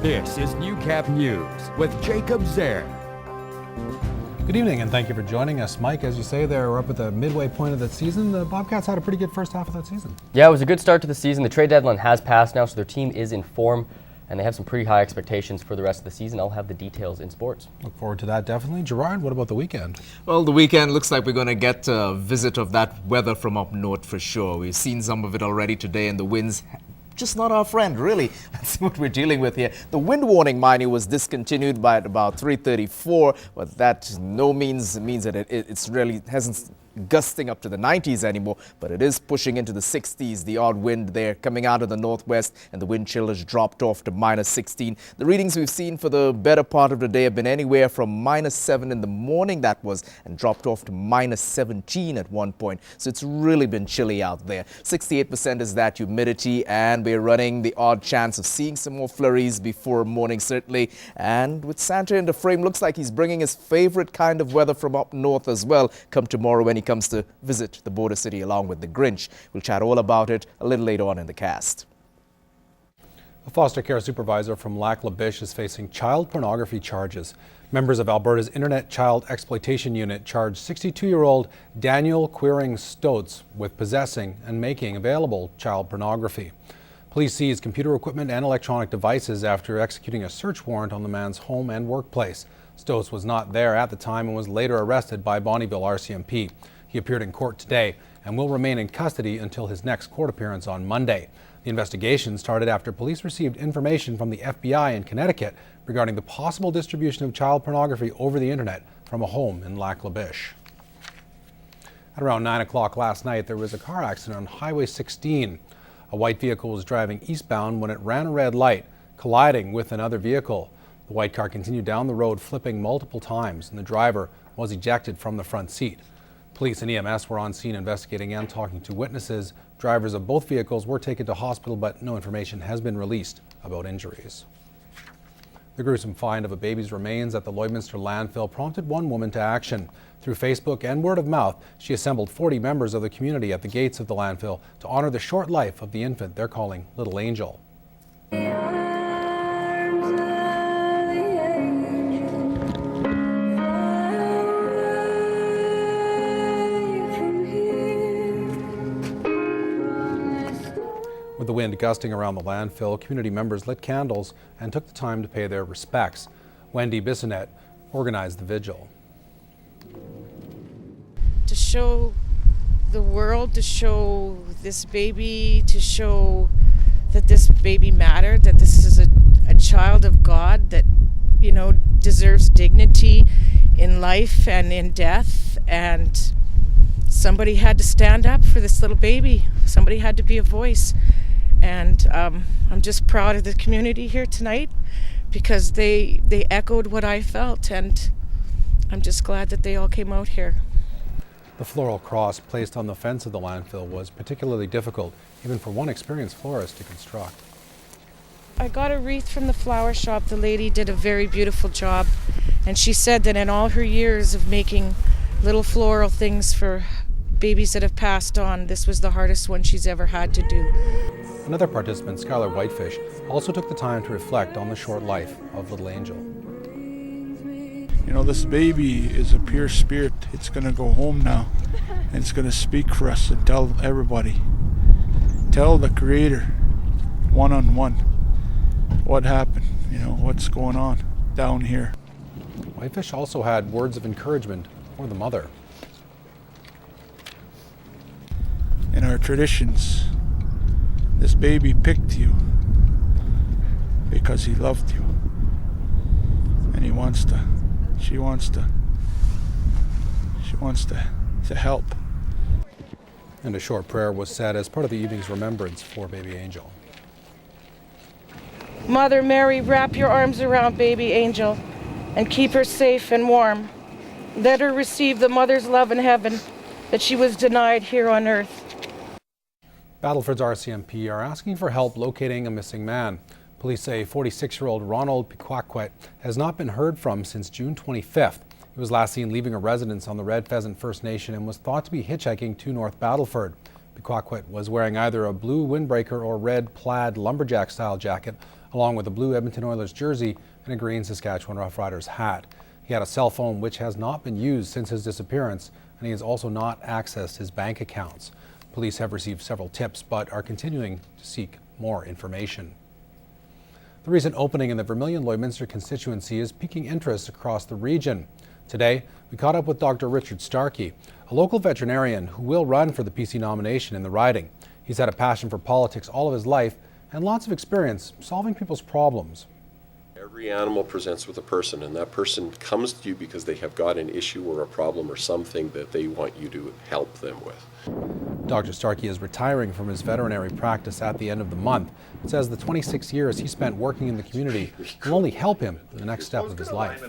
This is Newcap News with Jacob Zaire. Good evening and thank you for joining us. Mike, as you say there, we're up at the midway point of the season. The Bobcats had a pretty good first half of that season. Yeah, it was a good start to the season. The trade deadline has passed now, so their team is in form and they have some pretty high expectations for the rest of the season. I'll have the details in sports. Look forward to that, definitely. Gerard, what about the weekend? Well, the weekend looks like we're going to get a visit of that weather from up north for sure. We've seen some of it already today, and the winds just not our friend, really. That's what we're dealing with here. The wind warning, mind you, was discontinued by about 3:34, but that no means that it's really hasn't gusting up to the 90s anymore, but it is pushing into the 60s. The odd wind there coming out of the northwest, and the wind chill has dropped off to -16. The readings we've seen for the better part of the day have been anywhere from -7 in the morning, that was, and dropped off to -17 at one point. So it's really been chilly out there. 68% is that humidity, and we're running the odd chance of seeing some more flurries before morning, certainly. And with Santa in the frame, looks like he's bringing his favorite kind of weather from up north as well come tomorrow when he comes to visit the border city along with the Grinch. We'll chat all about it a little later on in the cast. A foster care supervisor from Biche is facing child pornography charges. Members of Alberta's Internet Child Exploitation Unit charged 62-year-old Daniel Quiring Stotz with possessing and making available child pornography. Police seized computer equipment and electronic devices after executing a search warrant on the man's home and workplace. Stotz was not there at the time and was later arrested by Bonnyville RCMP. He appeared in court today and will remain in custody until his next court appearance on Monday. The investigation started after police received information from the FBI in Connecticut regarding the possible distribution of child pornography over the internet from a home in Biche. At around 9 o'clock last night, there was a car accident on Highway 16. A white vehicle was driving eastbound when it ran a red light, colliding with another vehicle. The white car continued down the road, flipping multiple times, and the driver was ejected from the front seat. Police and EMS were on scene investigating and talking to witnesses. Drivers of both vehicles were taken to hospital, but no information has been released about injuries. The gruesome find of a baby's remains at the Lloydminster landfill prompted one woman to action. Through Facebook and word of mouth, she assembled 40 members of the community at the gates of the landfill to honor the short life of the infant they're calling Little Angel. With the wind gusting around the landfill, community members lit candles and took the time to pay their respects. Wendy, Bissonnette organized the vigil. To show the world, to show this baby, to show that this baby mattered, that this is a child of God that, you know, deserves dignity in life and in death, and somebody had to stand up for this little baby. Somebody had to be a voice. And I'm just proud of the community here tonight because they echoed what I felt, and I'm just glad that they all came out here. The floral cross placed on the fence of the landfill was particularly difficult, even for one experienced florist to construct. I got a wreath from the flower shop. The lady did a very beautiful job, and she said that in all her years of making little floral things for babies that have passed on, this was the hardest one she's ever had to do. Another participant, Skyler Whitefish, also took the time to reflect on the short life of Little Angel. You know, this baby is a pure spirit. It's going to go home now, and it's going to speak for us and tell everybody. Tell the Creator, one-on-one, what happened, you know, what's going on down here. Whitefish also had words of encouragement for the mother. In our traditions, this baby picked you because he loved you, and she wants to help. And a short prayer was said as part of the evening's remembrance for baby Angel. Mother Mary, wrap your arms around baby Angel and keep her safe and warm. Let her receive the mother's love in heaven that she was denied here on earth. Battleford's RCMP are asking for help locating a missing man. Police say 46-year-old Ronald Peequaquat has not been heard from since June 25th. He was last seen leaving a residence on the Red Pheasant First Nation and was thought to be hitchhiking to North Battleford. Peequaquat was wearing either a blue windbreaker or red plaid lumberjack-style jacket along with a blue Edmonton Oilers jersey and a green Saskatchewan Roughriders hat. He had a cell phone which has not been used since his disappearance, and he has also not accessed his bank accounts. Police have received several tips but are continuing to seek more information. The recent opening in the Vermilion-Lloydminster constituency is piquing interest across the region. Today, we caught up with Dr. Richard Starke, a local veterinarian who will run for the PC nomination in the riding. He's had a passion for politics all of his life and lots of experience solving people's problems. Every animal presents with a person, and that person comes to you because they have got an issue or a problem or something that they want you to help them with. Dr. Starke is retiring from his veterinary practice at the end of the month. It says the 26 years he spent working in the community will only help him in the next step of his life.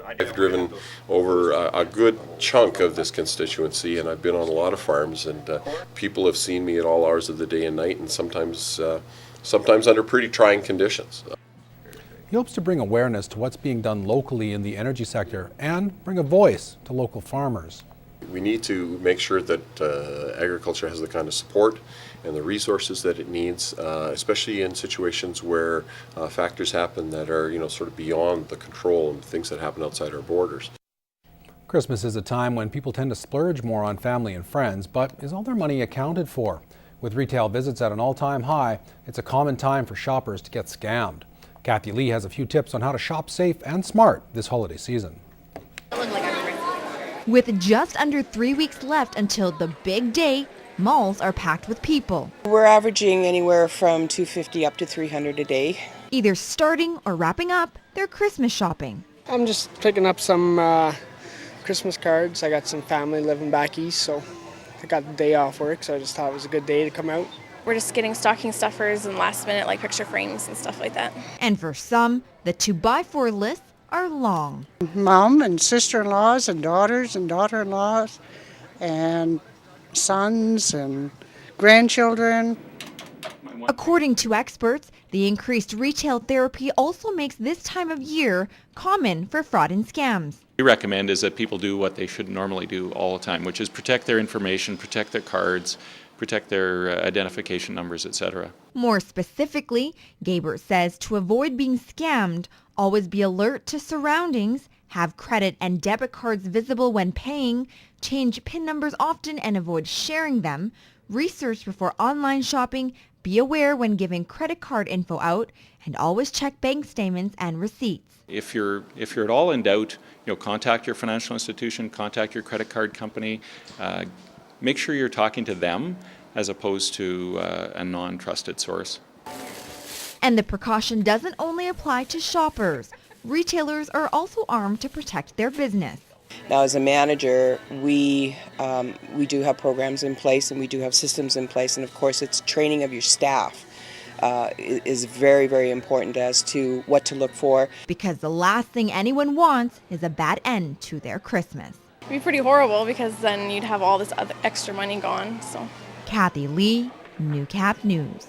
I've driven over a good chunk of this constituency, and I've been on a lot of farms, and people have seen me at all hours of the day and night, and sometimes under pretty trying conditions. He hopes to bring awareness to what's being done locally in the energy sector and bring a voice to local farmers. We need to make sure that agriculture has the kind of support and the resources that it needs, especially in situations where factors happen that are, sort of beyond the control and things that happen outside our borders. Christmas is a time when people tend to splurge more on family and friends, but is all their money accounted for? With retail visits at an all-time high, it's a common time for shoppers to get scammed. Kathy Lee has a few tips on how to shop safe and smart this holiday season. With just under 3 weeks left until the big day, malls are packed with people. We're averaging anywhere from $250 up to $300 a day. Either starting or wrapping up their Christmas shopping. I'm just picking up some Christmas cards. I got some family living back east, so I got the day off work, so I just thought it was a good day to come out. We're just getting stocking stuffers and last minute picture frames and stuff like that. And for some, the to-buy-for lists are long. Mom and sister-in-laws and daughters and daughter-in-laws and sons and grandchildren. According to experts, the increased retail therapy also makes this time of year common for fraud and scams. We recommend is that people do what they should normally do all the time, which is protect their information, protect their cards, protect their identification numbers, etc. More specifically, Gabert says to avoid being scammed, always be alert to surroundings, have credit and debit cards visible when paying, change PIN numbers often and avoid sharing them, research before online shopping, be aware when giving credit card info out, and always check bank statements and receipts. If you're at all in doubt, contact your financial institution, contact your credit card company. Make sure you're talking to them as opposed to a non-trusted source. And the precaution doesn't only apply to shoppers. Retailers are also armed to protect their business. Now, as a manager, we do have programs in place and we do have systems in place, and of course it's training of your staff is very, very important as to what to look for. Because the last thing anyone wants is a bad end to their Christmas. It'd be pretty horrible because then you'd have all this other extra money gone. So. Kathy Lee, Newcap News.